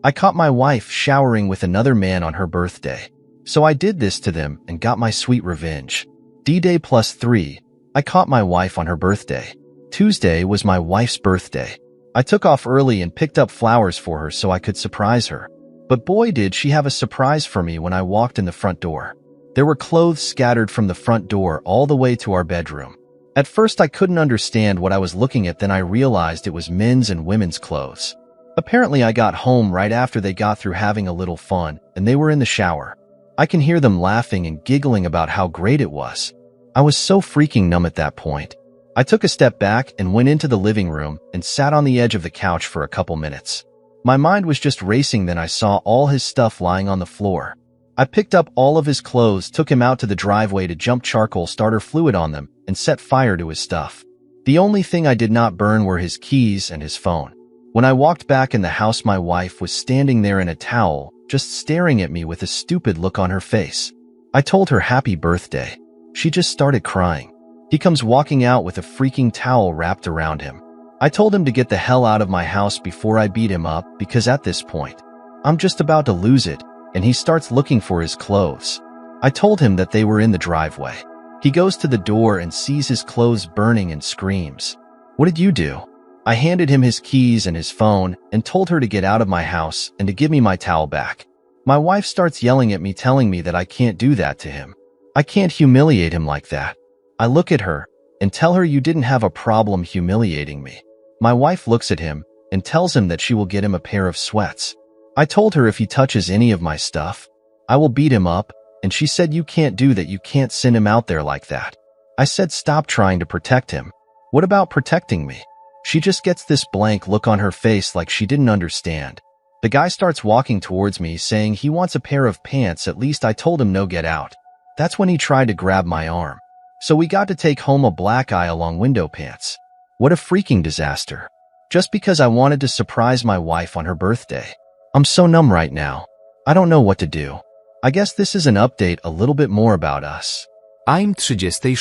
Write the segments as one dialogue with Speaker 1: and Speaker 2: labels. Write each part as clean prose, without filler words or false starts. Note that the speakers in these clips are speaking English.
Speaker 1: I caught my wife showering with another man on her birthday. So I did this to them and got my sweet revenge. D-Day +3. I caught my wife on her birthday. Tuesday was my wife's birthday. I took off early and picked up flowers for her so I could surprise her. But boy did she have a surprise for me when I walked in the front door. There were clothes scattered from the front door all the way to our bedroom. At first I couldn't understand what I was looking at, then I realized it was men's and women's clothes. Apparently I got home right after they got through having a little fun, and they were in the shower. I can hear them laughing and giggling about how great it was. I was so freaking numb at that point. I took a step back and went into the living room and sat on the edge of the couch for a couple minutes. My mind was just racing, then I saw all his stuff lying on the floor. I picked up all of his clothes, took him out to the driveway to jump charcoal starter fluid on them, and set fire to his stuff. The only thing I did not burn were his keys and his phone. When I walked back in the house, my wife was standing there in a towel, just staring at me with a stupid look on her face. I told her happy birthday. She just started crying. He comes walking out with a freaking towel wrapped around him. I told him to get the hell out of my house before I beat him up, because at this point, I'm just about to lose it, and he starts looking for his clothes. I told him that they were in the driveway. He goes to the door and sees his clothes burning and screams. What did you do? I handed him his keys and his phone and told her to get out of my house and to give me my towel back. My wife starts yelling at me, telling me that I can't do that to him. I can't humiliate him like that. I look at her and tell her, you didn't have a problem humiliating me. My wife looks at him and tells him that she will get him a pair of sweats. I told her if he touches any of my stuff, I will beat him up, and she said, you can't do that, you can't send him out there like that. I said, stop trying to protect him. What about protecting me? She just gets this blank look on her face like she didn't understand. The guy starts walking towards me saying he wants a pair of pants. At least I told him no, get out. That's when he tried to grab my arm. So we got to take home a black eye along window pants. What a freaking disaster. Just because I wanted to surprise my wife on her birthday. I'm so numb right now. I don't know what to do. I guess this is an update a little bit more about us.
Speaker 2: I'm 36.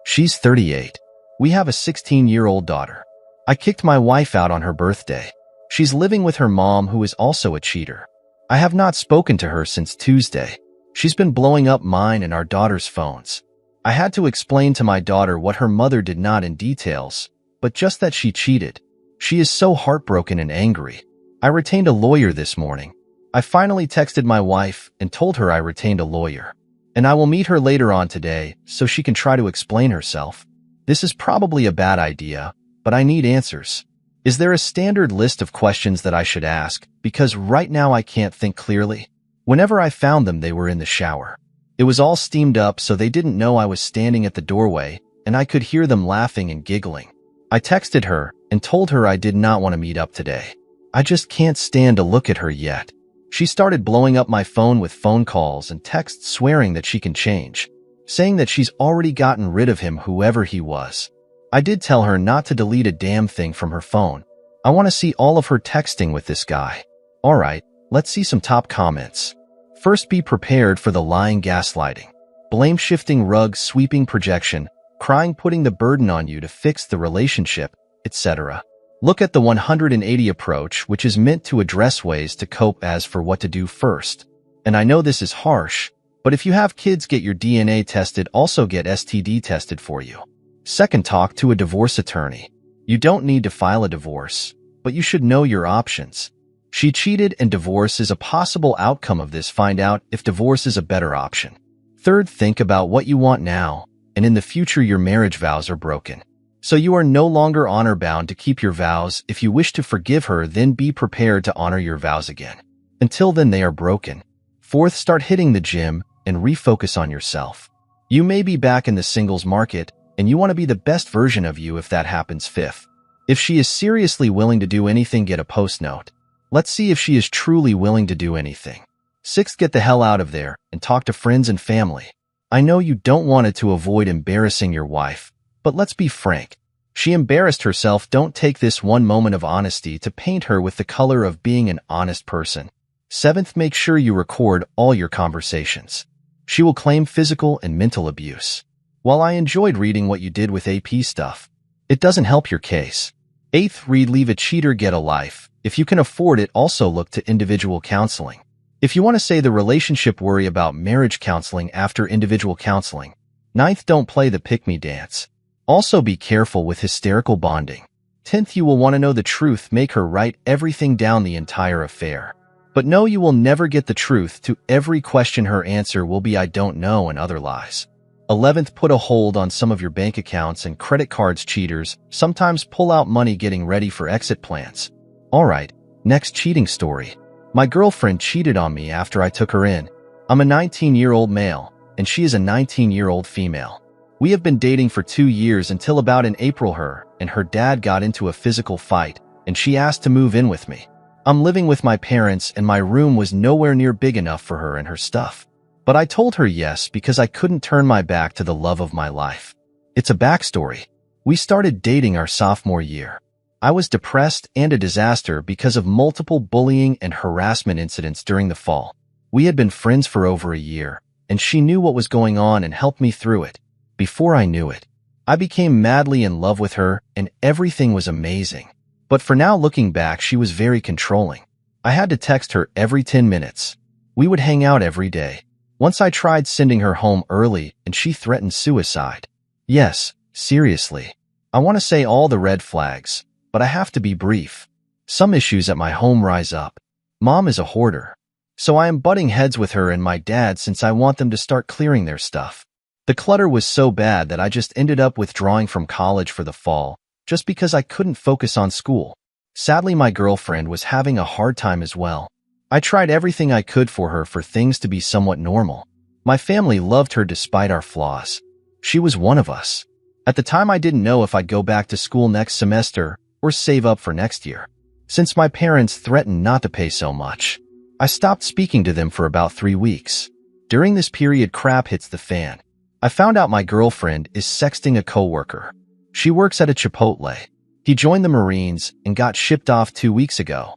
Speaker 1: She's 38. We have a 16-year-old daughter. I kicked my wife out on her birthday. She's living with her mom, who is also a cheater. I have not spoken to her since Tuesday. She's been blowing up mine and our daughter's phones. I had to explain to my daughter what her mother did not in details, but just that she cheated. She is so heartbroken and angry. I retained a lawyer this morning. I finally texted my wife and told her I retained a lawyer. And I will meet her later on today so she can try to explain herself. This is probably a bad idea, but I need answers. Is there a standard list of questions that I should ask? Because right now I can't think clearly. Whenever I found them, they were in the shower. It was all steamed up, so they didn't know I was standing at the doorway, and I could hear them laughing and giggling. I texted her and told her I did not want to meet up today. I just can't stand to look at her yet. She started blowing up my phone with phone calls and texts swearing that she can change, saying that she's already gotten rid of him, whoever he was. I did tell her not to delete a damn thing from her phone. I want to see all of her texting with this guy. Alright, let's see some top comments. First, be prepared for the lying, gaslighting, blame-shifting, rug sweeping, projection, crying, putting the burden on you to fix the relationship, etc. Look at the 180 approach, which is meant to address ways to cope as for what to do first. And I know this is harsh, but if you have kids, get your DNA tested, also get STD tested for you. Second, talk to a divorce attorney. You don't need to file a divorce, but you should know your options. She cheated and divorce is a possible outcome of this. Find out if divorce is a better option. Third, think about what you want now, and in the future your marriage vows are broken. So you are no longer honor-bound to keep your vows. If you wish to forgive her, then be prepared to honor your vows again. Until then, they are broken. Fourth, start hitting the gym and refocus on yourself. You may be back in the singles market, and you want to be the best version of you if that happens. Fifth, if she is seriously willing to do anything, get a post note. Let's see if she is truly willing to do anything. Sixth, get the hell out of there and talk to friends and family. I know you don't want it to avoid embarrassing your wife, but let's be frank. She embarrassed herself. Don't take this one moment of honesty to paint her with the color of being an honest person. Seventh, make sure you record all your conversations. She will claim physical and mental abuse. While I enjoyed reading what you did with AP stuff, it doesn't help your case. 8th, read Leave a Cheater, Get a Life. If you can afford it, also look to individual counseling. If you want to say the relationship, worry about marriage counseling after individual counseling. 9th, don't play the pick-me dance. Also be careful with hysterical bonding. 10th, you will want to know the truth. Make her write everything down, the entire affair. But no, you will never get the truth. To every question, her answer will be I don't know and other lies. 11th, put a hold on some of your bank accounts and credit cards. Cheaters sometimes pull out money getting ready for exit plans. Alright, next cheating story. My girlfriend cheated on me after I took her in. I'm a 19-year-old male, and she is a 19-year-old female. We have been dating for 2 years until about in April her and her dad got into a physical fight, and she asked to move in with me. I'm living with my parents, and my room was nowhere near big enough for her and her stuff. But I told her yes because I couldn't turn my back to the love of my life. It's a backstory. We started dating our sophomore year. I was depressed and a disaster because of multiple bullying and harassment incidents during the fall. We had been friends for over a year, and she knew what was going on and helped me through it. Before I knew it, I became madly in love with her, and everything was amazing. But for now, looking back, she was very controlling. I had to text her every 10 minutes. We would hang out every day. Once I tried sending her home early, and she threatened suicide. Yes, seriously. I want to say all the red flags, but I have to be brief. Some issues at my home rise up. Mom is a hoarder, so I am butting heads with her and my dad since I want them to start clearing their stuff. The clutter was so bad that I just ended up withdrawing from college for the fall, just because I couldn't focus on school. Sadly, my girlfriend was having a hard time as well. I tried everything I could for her for things to be somewhat normal. My family loved her despite our flaws. She was one of us. At the time, I didn't know if I'd go back to school next semester or save up for next year. Since my parents threatened not to pay so much, I stopped speaking to them for about 3 weeks. During this period, crap hits the fan. I found out my girlfriend is sexting a coworker. She works at a Chipotle. He joined the Marines and got shipped off 2 weeks ago.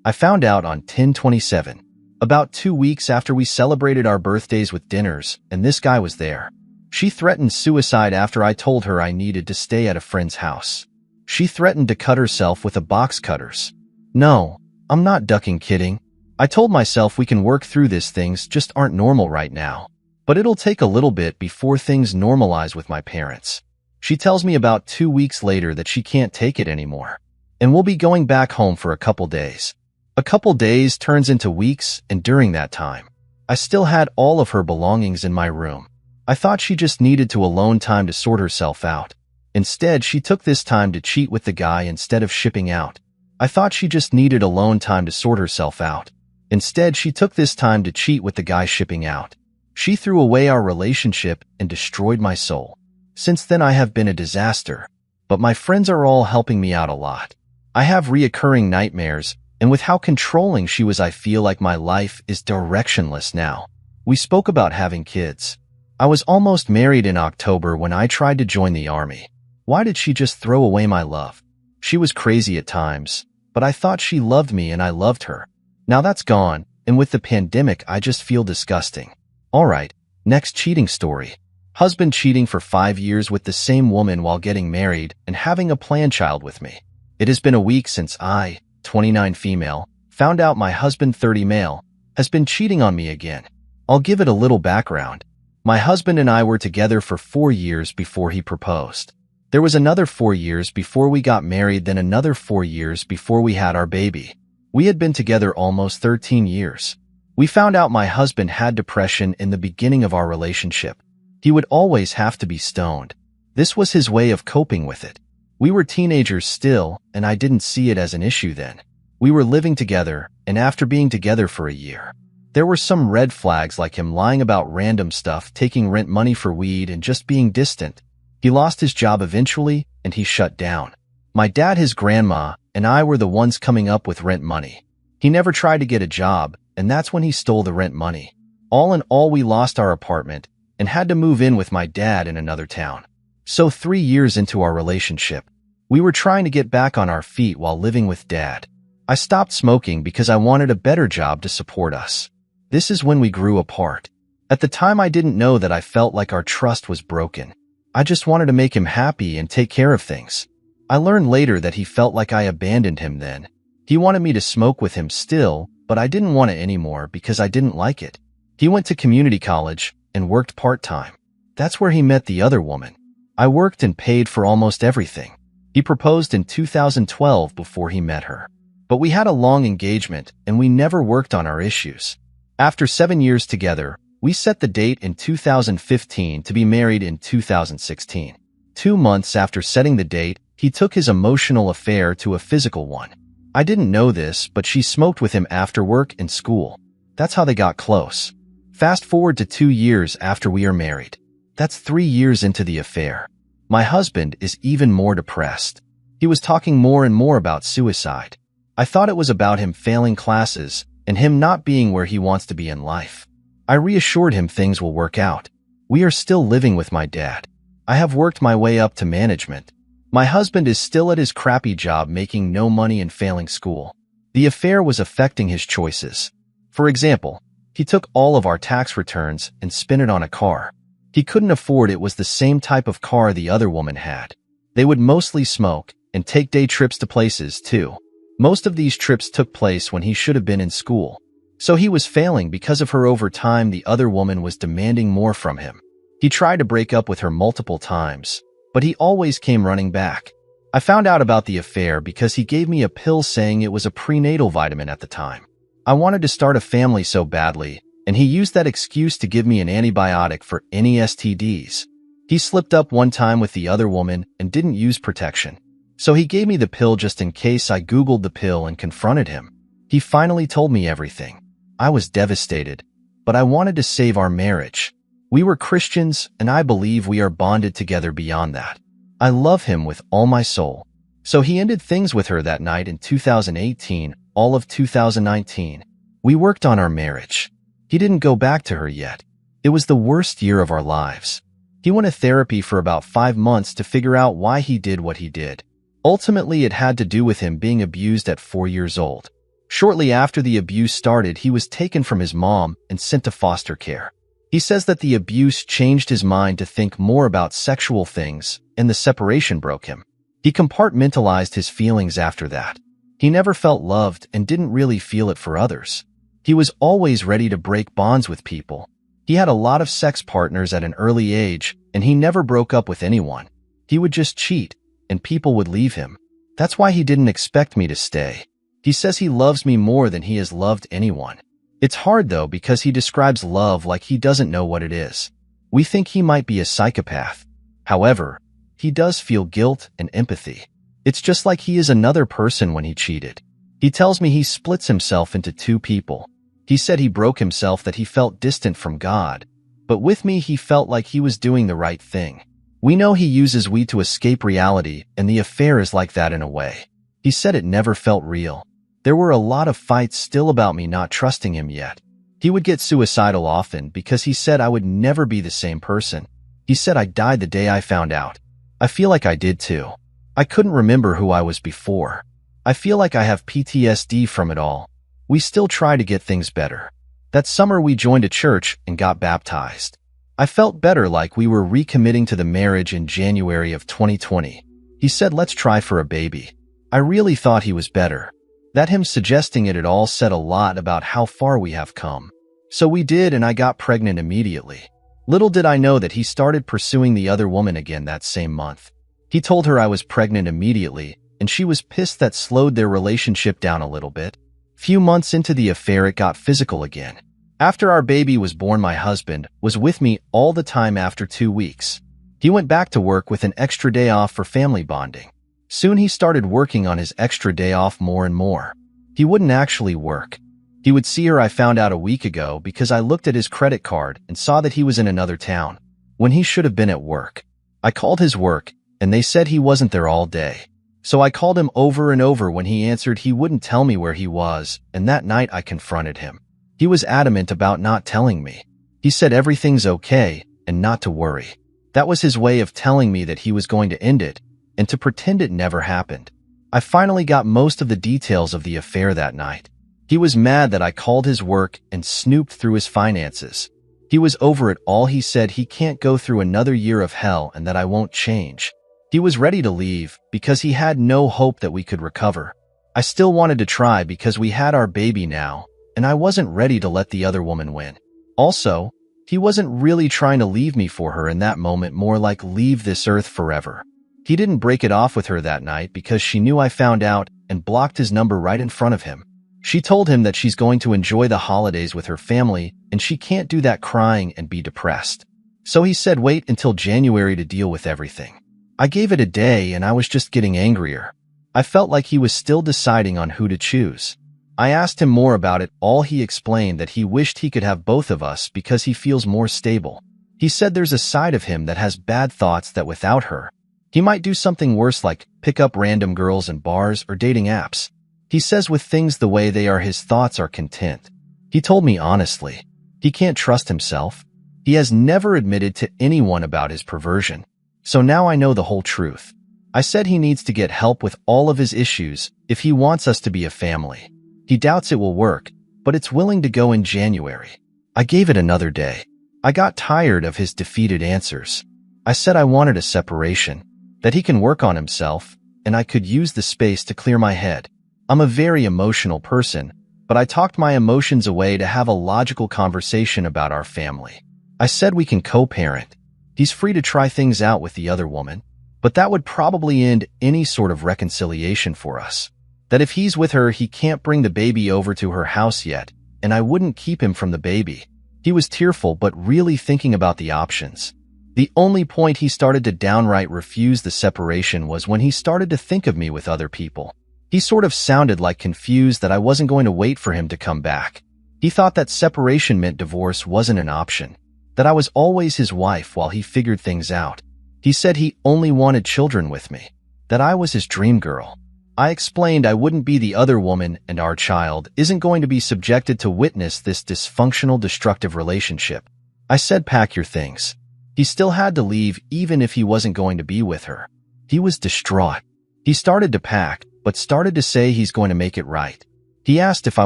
Speaker 1: I found out on 10/27, about 2 weeks after we celebrated our birthdays with dinners, and this guy was there. She threatened suicide after I told her I needed to stay at a friend's house. She threatened to cut herself with a box cutters. No, I'm not ducking, kidding. I told myself we can work through this, things just aren't normal right now. But it'll take a little bit before things normalize with my parents. She tells me about 2 weeks later that she can't take it anymore, and we'll be going back home for a couple days. A couple days turns into weeks, and during that time, I still had all of her belongings in my room. I thought she just needed to alone time to sort herself out. Instead, she took this time to cheat with the guy instead of shipping out. I thought she just needed alone time to sort herself out. Instead, she took this time to cheat with the guy shipping out. She threw away our relationship and destroyed my soul. Since then, I have been a disaster, but my friends are all helping me out a lot. I have reoccurring nightmares, and with how controlling she was, I feel like my life is directionless now. We spoke about having kids. I was almost married in October when I tried to join the army. Why did she just throw away my love? She was crazy at times, but I thought she loved me and I loved her. Now that's gone, and with the pandemic, I just feel disgusting. Alright, next cheating story. Husband cheating for 5 years with the same woman while getting married and having a planned child with me. It has been a week since I, 29 female, found out my husband, 30 male, has been cheating on me again. I'll give it a little background. My husband and I were together for 4 years before he proposed. There was another 4 years before we got married, then another 4 years before we had our baby. We had been together almost 13 years. We found out my husband had depression in the beginning of our relationship. He would always have to be stoned. This was his way of coping with it. We were teenagers still, and I didn't see it as an issue then. We were living together, and after being together for a year, there were some red flags like him lying about random stuff, taking rent money for weed, and just being distant. He lost his job eventually, and he shut down. My dad, his grandma, and I were the ones coming up with rent money. He never tried to get a job, and that's when he stole the rent money. All in all, we lost our apartment and had to move in with my dad in another town. So 3 years into our relationship, we were trying to get back on our feet while living with dad. I stopped smoking because I wanted a better job to support us. This is when we grew apart. At the time, I didn't know that I felt like our trust was broken. I just wanted to make him happy and take care of things. I learned later that he felt like I abandoned him then. He wanted me to smoke with him still, but I didn't want it anymore because I didn't like it. He went to community college and worked part-time. That's where he met the other woman. I worked and paid for almost everything. He proposed in 2012 before he met her. But we had a long engagement and we never worked on our issues. After 7 years together, we set the date in 2015 to be married in 2016. 2 months after setting the date, he took his emotional affair to a physical one. I didn't know this, but she smoked with him after work and school. That's how they got close. Fast forward to 2 years after we are married. That's 3 years into the affair. My husband is even more depressed. He was talking more and more about suicide. I thought it was about him failing classes and him not being where he wants to be in life. I reassured him things will work out. We are still living with my dad. I have worked my way up to management. My husband is still at his crappy job making no money and failing school. The affair was affecting his choices. For example, he took all of our tax returns and spent it on a car. He couldn't afford it was the same type of car the other woman had. They would mostly smoke and take day trips to places too. Most of these trips took place when he should have been in school. So he was failing because of her. Over time, the other woman was demanding more from him. He tried to break up with her multiple times, but he always came running back. I found out about the affair because he gave me a pill saying it was a prenatal vitamin at the time. I wanted to start a family so badly, and he used that excuse to give me an antibiotic for any STDs. He slipped up one time with the other woman and didn't use protection. So he gave me the pill just in case. I Googled the pill and confronted him. He finally told me everything. I was devastated, but I wanted to save our marriage. We were Christians, and I believe we are bonded together beyond that. I love him with all my soul. So he ended things with her that night in 2018, all of 2019. We worked on our marriage. He didn't go back to her yet. It was the worst year of our lives. He went to therapy for about 5 months to figure out why he did what he did. Ultimately, it had to do with him being abused at 4 years old. Shortly after the abuse started, he was taken from his mom and sent to foster care. He says that the abuse changed his mind to think more about sexual things, and the separation broke him. He compartmentalized his feelings after that. He never felt loved and didn't really feel it for others. He was always ready to break bonds with people. He had a lot of sex partners at an early age, and he never broke up with anyone. He would just cheat, and people would leave him. That's why he didn't expect me to stay. He says he loves me more than he has loved anyone. It's hard though because he describes love like he doesn't know what it is. We think he might be a psychopath. However, he does feel guilt and empathy. It's just like he is another person when he cheated. He tells me he splits himself into 2 people. He said he broke himself, that he felt distant from God. But with me, he felt like he was doing the right thing. We know he uses weed to escape reality, and the affair is like that in a way. He said it never felt real. There were a lot of fights still about me not trusting him yet. He would get suicidal often because he said I would never be the same person. He said I died the day I found out. I feel like I did too. I couldn't remember who I was before. I feel like I have PTSD from it all. We still try to get things better. That summer we joined a church and got baptized. I felt better, like we were recommitting to the marriage in January of 2020. He said, let's try for a baby. I really thought he was better. That him suggesting it at all said a lot about how far we have come. So we did, and I got pregnant immediately. Little did I know that he started pursuing the other woman again that same month. He told her I was pregnant immediately, and she was pissed. That slowed their relationship down a little bit. Few months into the affair, it got physical again. After our baby was born, my husband was with me all the time. After 2 weeks, he went back to work with an extra day off for family bonding. Soon he started working on his extra day off more and more. He wouldn't actually work. He would see her. I found out a week ago because I looked at his credit card and saw that he was in another town when he should have been at work. I called his work, and they said he wasn't there all day. So I called him over and over. When he answered, he wouldn't tell me where he was, and that night I confronted him. He was adamant about not telling me. He said everything's okay and not to worry. That was his way of telling me that he was going to end it and to pretend it never happened. I finally got most of the details of the affair that night. He was mad that I called his work and snooped through his finances. He was over it all. He said he can't go through another year of hell and that I won't change. He was ready to leave because he had no hope that we could recover. I still wanted to try because we had our baby now, and I wasn't ready to let the other woman win. Also, he wasn't really trying to leave me for her in that moment, more like leave this earth forever. He didn't break it off with her that night because she knew I found out and blocked his number right in front of him. She told him that she's going to enjoy the holidays with her family and she can't do that crying and be depressed. So he said wait until January to deal with everything. I gave it a day and I was just getting angrier. I felt like he was still deciding on who to choose. I asked him more about it. All he explained that he wished he could have both of us because he feels more stable. He said there's a side of him that has bad thoughts that without her, he might do something worse like pick up random girls in bars or dating apps. He says with things the way they are, his thoughts are content. He told me honestly, he can't trust himself. He has never admitted to anyone about his perversion. So now I know the whole truth. I said he needs to get help with all of his issues if he wants us to be a family. He doubts it will work, but it's willing to go in January. I gave it another day. I got tired of his defeated answers. I said I wanted a separation, that he can work on himself, and I could use the space to clear my head. I'm a very emotional person, but I talked my emotions away to have a logical conversation about our family. I said we can co-parent. He's free to try things out with the other woman, but that would probably end any sort of reconciliation for us. That if he's with her, he can't bring the baby over to her house yet, and I wouldn't keep him from the baby. He was tearful but really thinking about the options. The only point he started to downright refuse the separation was when he started to think of me with other people. He sort of sounded like confused that I wasn't going to wait for him to come back. He thought that separation meant divorce wasn't an option, that I was always his wife while he figured things out. He said he only wanted children with me, that I was his dream girl. I explained I wouldn't be the other woman and our child isn't going to be subjected to witness this dysfunctional, destructive relationship. I said pack your things. He still had to leave even if he wasn't going to be with her. He was distraught. He started to pack, but started to say he's going to make it right. He asked if I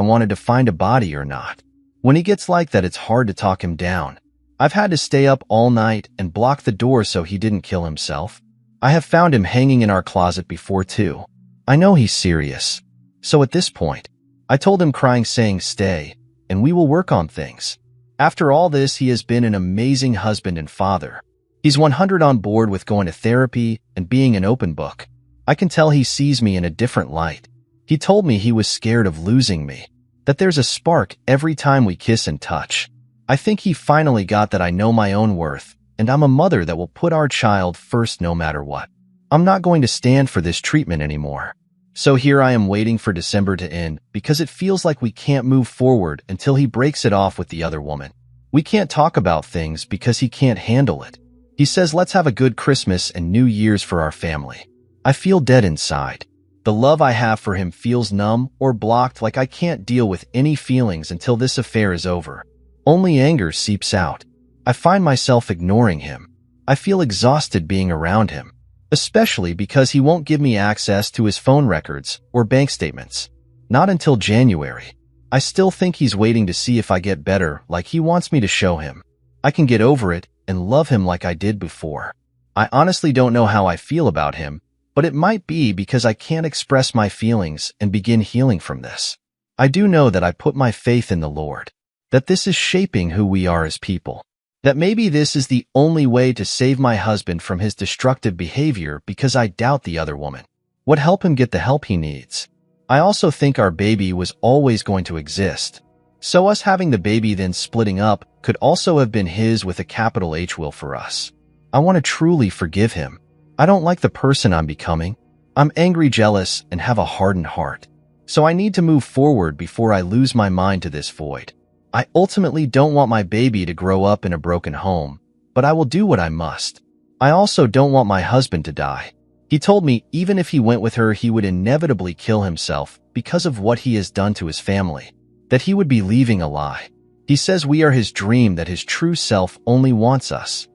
Speaker 1: wanted to find a body or not. When he gets like that, it's hard to talk him down. I've had to stay up all night and block the door so he didn't kill himself. I have found him hanging in our closet before too. I know he's serious. So at this point, I told him crying saying stay, and we will work on things. After all this, he has been an amazing husband and father. He's 100 on board with going to therapy and being an open book. I can tell he sees me in a different light. He told me he was scared of losing me, that there's a spark every time we kiss and touch. I think he finally got that I know my own worth, and I'm a mother that will put our child first no matter what. I'm not going to stand for this treatment anymore. So here I am waiting for December to end because it feels like we can't move forward until he breaks it off with the other woman. We can't talk about things because he can't handle it. He says let's have a good Christmas and New Year's for our family. I feel dead inside. The love I have for him feels numb or blocked, like I can't deal with any feelings until this affair is over. Only anger seeps out. I find myself ignoring him. I feel exhausted being around him, especially because he won't give me access to his phone records or bank statements. Not until January. I still think he's waiting to see if I get better, like he wants me to show him I can get over it and love him like I did before. I honestly don't know how I feel about him, but it might be because I can't express my feelings and begin healing from this. I do know that I put my faith in the Lord, that this is shaping who we are as people, that maybe this is the only way to save my husband from his destructive behavior because I doubt the other woman would help him get the help he needs. I also think our baby was always going to exist, so us having the baby then splitting up could also have been his with a capital H will for us. I want to truly forgive him. I don't like the person I'm becoming. I'm angry, jealous, and have a hardened heart. So I need to move forward before I lose my mind to this void. I ultimately don't want my baby to grow up in a broken home, but I will do what I must. I also don't want my husband to die. He told me even if he went with her, he would inevitably kill himself because of what he has done to his family, that he would be leaving a lie. He says we are his dream, that his true self only wants us.